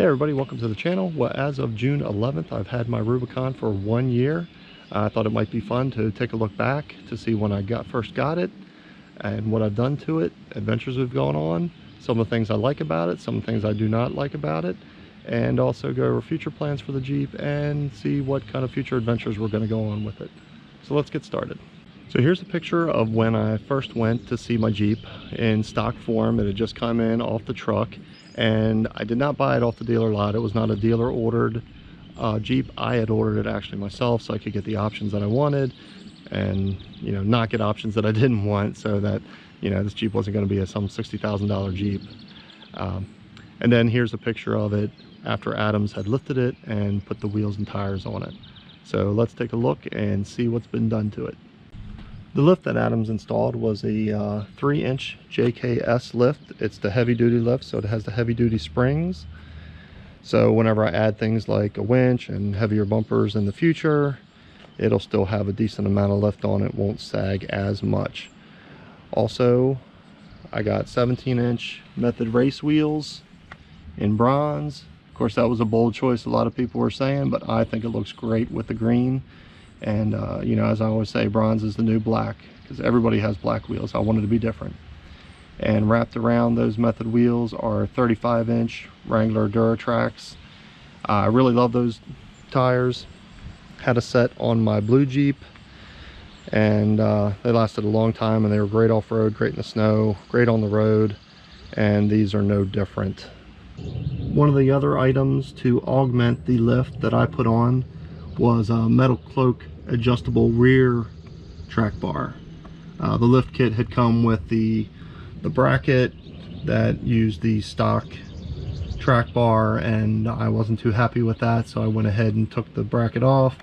everybody, welcome to the channel. Well, as of June 11th, I've had my Rubicon for 1 year. I thought it might be fun to take a look back to see when I first got it and what I've done to it, adventures we've gone on, some of the things I like about it, some things I do not like about it, and also go over future plans for the Jeep and see what kind of future adventures we're going to go on with it. So let's get started. So here's a picture of when I first went to see my Jeep in stock form. It had just come in off the truck, and I did not buy it off the dealer lot. It was not a dealer ordered Jeep. I had ordered it actually myself so I could get the options that I wanted and, you know, not get options that I didn't want, so that, you know, this Jeep wasn't going to be some $60,000 Jeep. And then here's a picture of it after Adams had lifted it and put the wheels and tires on it. So let's take a look and see what's been done to it. The lift that Adams installed was a 3-inch JKS lift. It's the heavy duty lift, so it has the heavy duty springs. So whenever I add things like a winch and heavier bumpers in the future, it'll still have a decent amount of lift on it, won't sag as much. Also, I got 17-inch Method race wheels in bronze. Of course, that was a bold choice, a lot of people were saying, but I think it looks great with the green. And you know, as I always say, bronze is the new black, because everybody has black wheels. I wanted to be different. And wrapped around those Method wheels are 35-inch Wrangler Duratrax. I really love those tires. Had a set on my blue Jeep, and they lasted a long time, and they were great off-road, great in the snow, great on the road, and these are no different. One of the other items to augment the lift that I put on was a metal cloak adjustable rear track bar. The lift kit had come with the bracket that used the stock track bar, and I wasn't too happy with that, so I went ahead and took the bracket off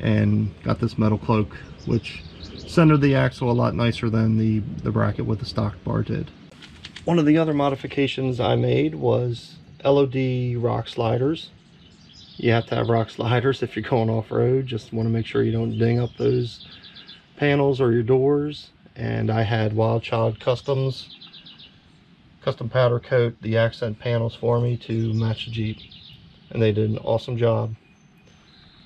and got this metal cloak, which centered the axle a lot nicer than the bracket with the stock bar did. One of the other modifications I made was LOD rock sliders. You have to have rock sliders if you're going off-road. Just want to make sure you don't ding up those panels or your doors. And I had Wild Child Customs custom powder coat the accent panels for me to match the Jeep, and they did an awesome job.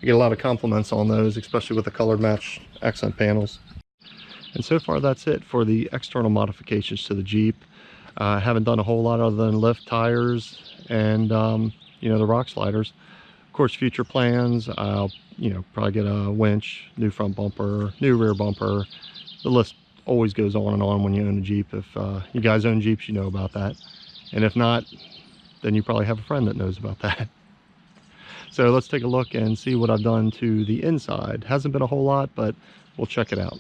I get a lot of compliments on those, especially with the color match accent panels. And so far that's it for the external modifications to the Jeep. I haven't done a whole lot other than lift, tires, and you know, the rock sliders. Of course, future plans, I'll, you know, probably get a winch, new front bumper, new rear bumper. The list always goes on and on when you own a Jeep. If you guys own Jeeps, you know about that. And if not, then you probably have a friend that knows about that. So let's take a look and see what I've done to the inside. Hasn't been a whole lot, but we'll check it out.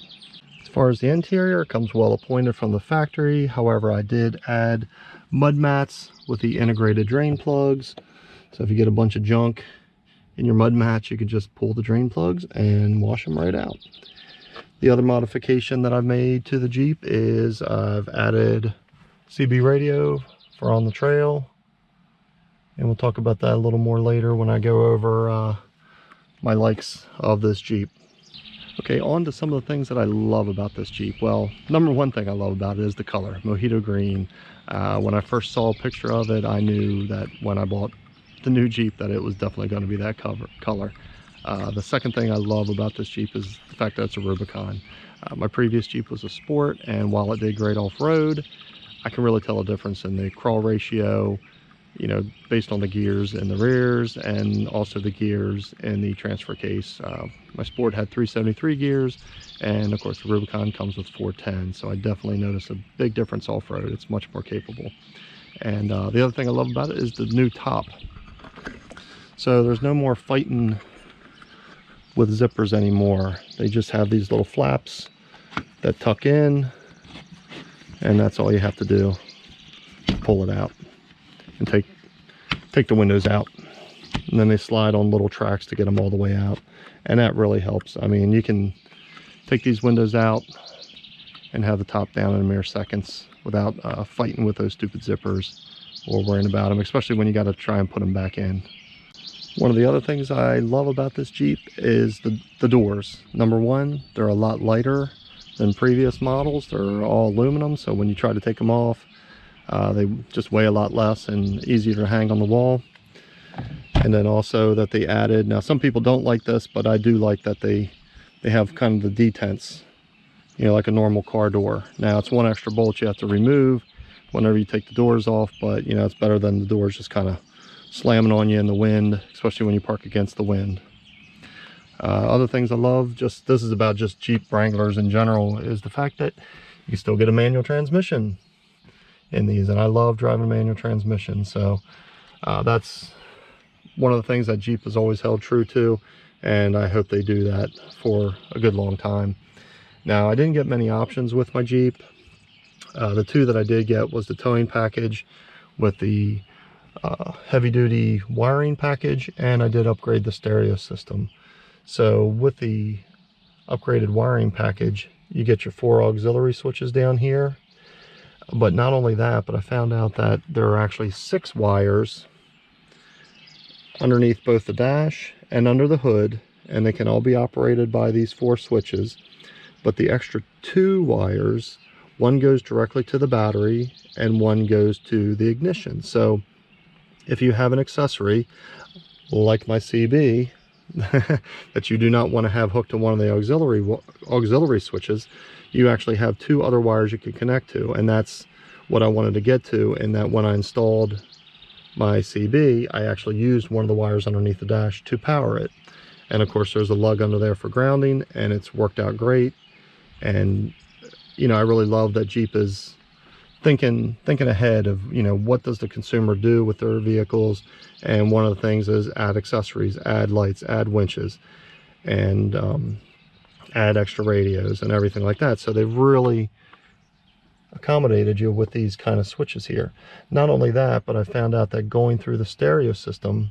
As far as the interior, it comes well appointed from the factory. However, I did add mud mats with the integrated drain plugs. So if you get a bunch of junk in your mud mats, you can just pull the drain plugs and wash them right out. The other modification that I've made to the Jeep is I've added CB radio for on the trail, and we'll talk about that a little more later when I go over my likes of this Jeep. Okay, on to some of the things that I love about this Jeep. Well, number one thing I love about it is the color, mojito green. When I first saw a picture of it, I knew that when I bought the new Jeep that it was definitely going to be that color. The second thing I love about this Jeep is the fact that it's a Rubicon. My previous Jeep was a Sport, and while it did great off-road, I can really tell a difference in the crawl ratio, you know, based on the gears in the rears and also the gears in the transfer case. My Sport had 373 gears, and of course the Rubicon comes with 410, so I definitely notice a big difference off-road. It's much more capable. And the other thing I love about it is the new top. So there's no more fighting with zippers anymore. They just have these little flaps that tuck in, and that's all you have to do. Pull it out and take the windows out, and then they slide on little tracks to get them all the way out, and that really helps. I mean, you can take these windows out and have the top down in a mere seconds without fighting with those stupid zippers or worrying about them, especially when you got to try and put them back in. One of the other things I love about this Jeep is the doors. Number one, they're a lot lighter than previous models. They're all aluminum, so when you try to take them off, they just weigh a lot less and easier to hang on the wall. And then also that they added, now some people don't like this, but I do like that they have kind of the detents, you know, like a normal car door. Now it's one extra bolt you have to remove whenever you take the doors off, but you know, it's better than the doors just kind of slamming on you in the wind, especially when you park against the wind. Other things I love, this is about just Jeep Wranglers in general, is the fact that you can still get a manual transmission in these, and I love driving a manual transmission. So that's one of the things that Jeep has always held true to, and I hope they do that for a good long time. Now, I didn't get many options with my Jeep. The two that I did get was the towing package with the heavy-duty wiring package, and I did upgrade the stereo system. So with the upgraded wiring package, you get your 4 auxiliary switches down here. But not only that, but I found out that there are actually 6 wires underneath both the dash and under the hood, and they can all be operated by these 4 switches. But the extra 2 wires, one goes directly to the battery and one goes to the ignition. So if you have an accessory like my CB that you do not want to have hooked to one of the auxiliary switches, you actually have 2 other wires you can connect to. And that's what I wanted to get to, in that when I installed my CB, I actually used one of the wires underneath the dash to power it. And of course there's a lug under there for grounding, and it's worked out great. And you know, I really love that Jeep is thinking ahead of, you know, what does the consumer do with their vehicles. And one of the things is add accessories, add lights, add winches, and add extra radios and everything like that. So they've really accommodated you with these kind of switches here. Not only that, but I found out that going through the stereo system,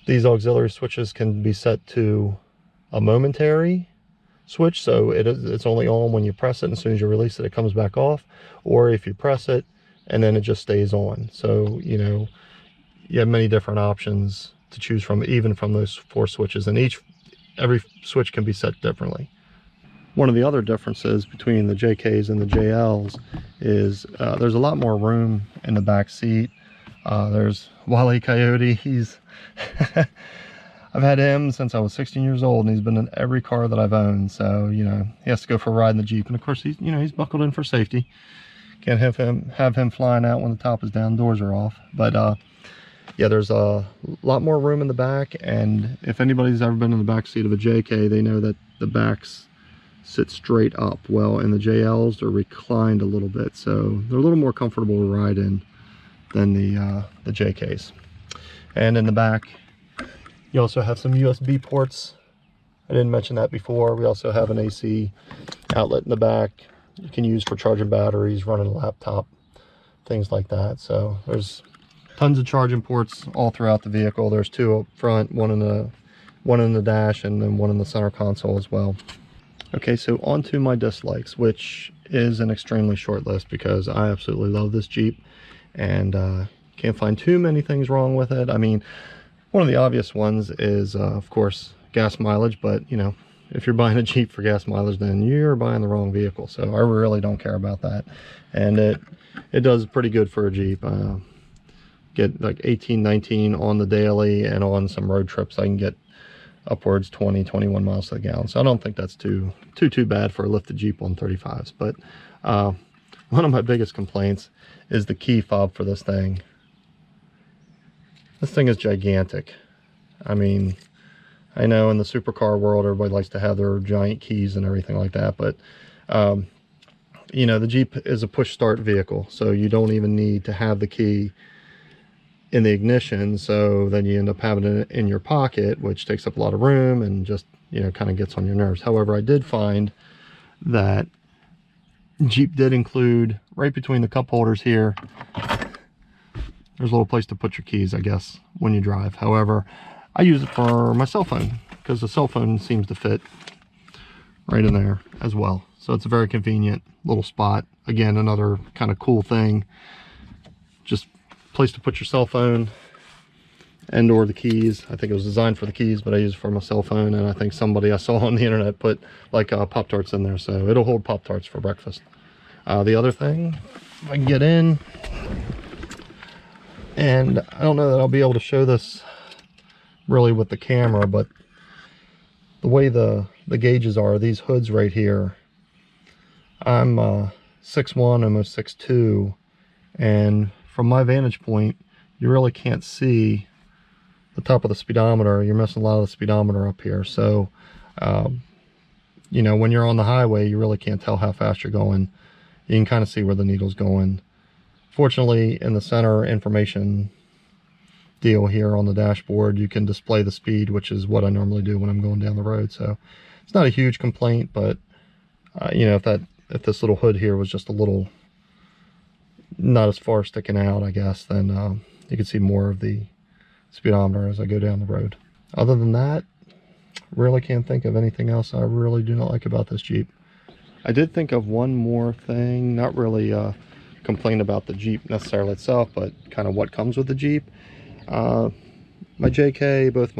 these auxiliary switches can be set to a momentary switch, so it's only on when you press it, and as soon as you release it, it comes back off. Or if you press it and then it just stays on. So you know, you have many different options to choose from, even from those 4 switches, and every switch can be set differently. One of the other differences between the JKs and the JLs is there's a lot more room in the back seat. There's Wile E. Coyote. He's I've had him since I was 16 years old, and he's been in every car that I've owned. So, you know, he has to go for a ride in the Jeep. And of course, he's, you know, he's buckled in for safety. Can't have him flying out when the top is down, doors are off. But yeah, there's a lot more room in the back. And if anybody's ever been in the back seat of a JK, they know that the backs sit straight up. Well, in the JLs, they're reclined a little bit. So they're a little more comfortable to ride in than the JKs. And in the back, you also have some USB ports. I didn't mention that before. We also have an AC outlet in the back you can use for charging batteries, running a laptop, things like that. So there's tons of charging ports all throughout the vehicle. There's 2 up front, one in the dash, and then one in the center console as well. Okay, so on to my dislikes, which is an extremely short list because I absolutely love this Jeep and can't find too many things wrong with it. I mean, one of the obvious ones is, of course, gas mileage, but, you know, if you're buying a Jeep for gas mileage, then you're buying the wrong vehicle. So I really don't care about that. And it does pretty good for a Jeep. Get like 18, 19 on the daily, and on some road trips, I can get upwards 20, 21 miles to the gallon. So I don't think that's too bad for a lifted Jeep on 35s. But one of my biggest complaints is the key fob for this thing. This thing is gigantic. I mean, I know in the supercar world, everybody likes to have their giant keys and everything like that, but you know, the Jeep is a push start vehicle, so you don't even need to have the key in the ignition. So then you end up having it in your pocket, which takes up a lot of room and just, you know, kind of gets on your nerves. However, I did find that Jeep did include, right between the cup holders here, there's a little place to put your keys, I guess, when you drive. However, I use it for my cell phone because the cell phone seems to fit right in there as well. So it's a very convenient little spot. Again, another kind of cool thing. Just a place to put your cell phone and or the keys. I think it was designed for the keys, but I use it for my cell phone. And I think somebody I saw on the internet put like Pop-Tarts in there. So it'll hold Pop-Tarts for breakfast. The other thing, if I can get in, And I don't know that I'll be able to show this really with the camera, but the way the gauges are, these hoods right here, I'm 6'1", almost 6'2", and from my vantage point, you really can't see the top of the speedometer. You're missing a lot of the speedometer up here. So, you know, when you're on the highway, you really can't tell how fast you're going. You can kind of see where the needle's going. Fortunately, in the center information deal here on the dashboard, you can display the speed, which is what I normally do when I'm going down the road. So it's not a huge complaint, but you know, if this little hood here was just a little not as far sticking out, I guess, then you can see more of the speedometer as I go down the road. Other than that, really can't think of anything else I really do not like about this Jeep. I did think of one more thing, not really complain about the Jeep necessarily itself, but kind of what comes with the Jeep. My JK, both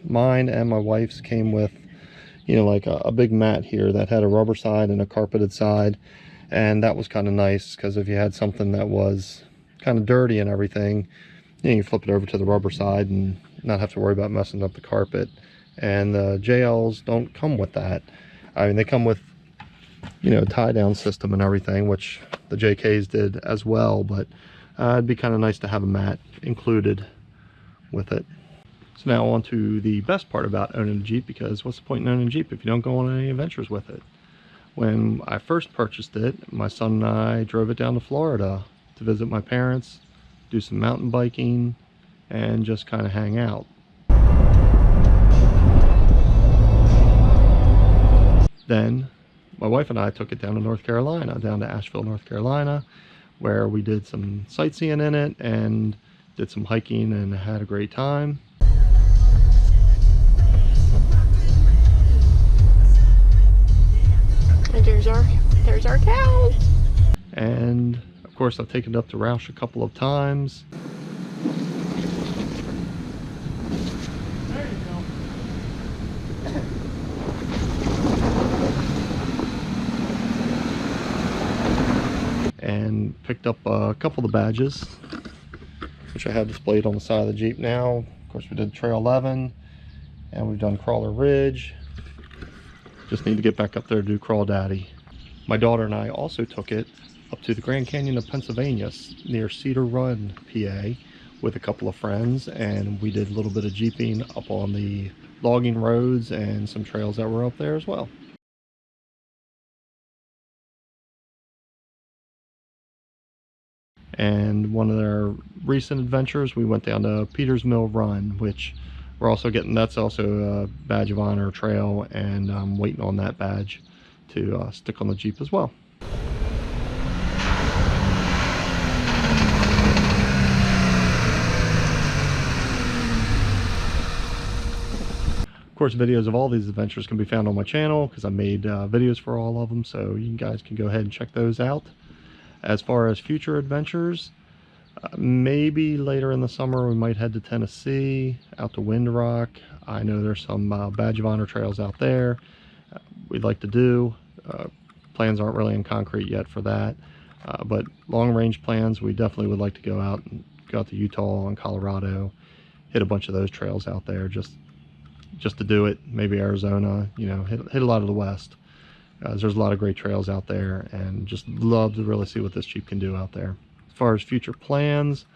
mine and my wife's, came with, you know, like a big mat here that had a rubber side and a carpeted side, and that was kind of nice because if you had something that was kind of dirty and everything, you know, you flip it over to the rubber side and not have to worry about messing up the carpet. And the JLs don't come with that. I mean, they come with, you know, tie down system and everything, which the JKs did as well, but it'd be kind of nice to have a mat included with it. So now on to the best part about owning a Jeep, because what's the point in owning a Jeep if you don't go on any adventures with it? When I first purchased it, my son and I drove it down to Florida to visit my parents, do some mountain biking, and just kind of hang out. Then my wife and I took it down to North Carolina, down to Asheville, North Carolina, where we did some sightseeing in it and did some hiking and had a great time. And there's our cow. And of course, I've taken it up to Roush a couple of times. There you go. And picked up a couple of the badges, which I have displayed on the side of the Jeep now. Of course, we did Trail 11, and we've done Crawler Ridge. Just need to get back up there to do Crawl Daddy. My daughter and I also took it up to the Grand Canyon of Pennsylvania, near Cedar Run, PA, with a couple of friends, and we did a little bit of jeeping up on the logging roads and some trails that were up there as well. And one of their recent adventures, we went down to Peters Mill Run, which we're also getting, that's also a badge of honor trail, and I'm waiting on that badge to stick on the Jeep as well. Of course, videos of all these adventures can be found on my channel because I made videos for all of them, so you guys can go ahead and check those out. As far as future adventures, maybe later in the summer we might head to Tennessee, out to Windrock. I know there's some badge of honor trails out there we'd like to do. Plans aren't really in concrete yet for that, but long range plans, we definitely would like to go out to Utah and Colorado, hit a bunch of those trails out there just to do it. Maybe Arizona, you know, hit a lot of the West. There's a lot of great trails out there, and just love to really see what this Jeep can do out there. As far as future plans,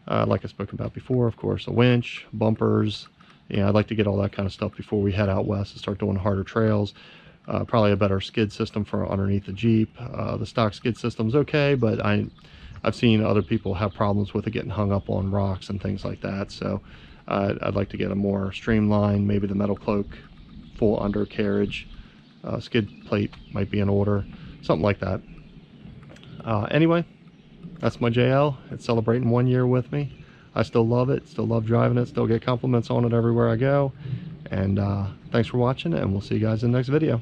like I spoke about before, of course, a winch, bumpers. Yeah, I'd like to get all that kind of stuff before we head out west and start doing harder trails. Probably a better skid system for underneath the Jeep. The stock skid system's okay, but I've seen other people have problems with it getting hung up on rocks and things like that. So I'd like to get a more streamlined, maybe the metal cloak, full undercarriage. Skid plate might be in order, something like that. Anyway, that's my JL. It's celebrating 1 year with me. I still love it, still love driving it, still get compliments on it everywhere I go. And thanks for watching, and we'll see you guys in the next video.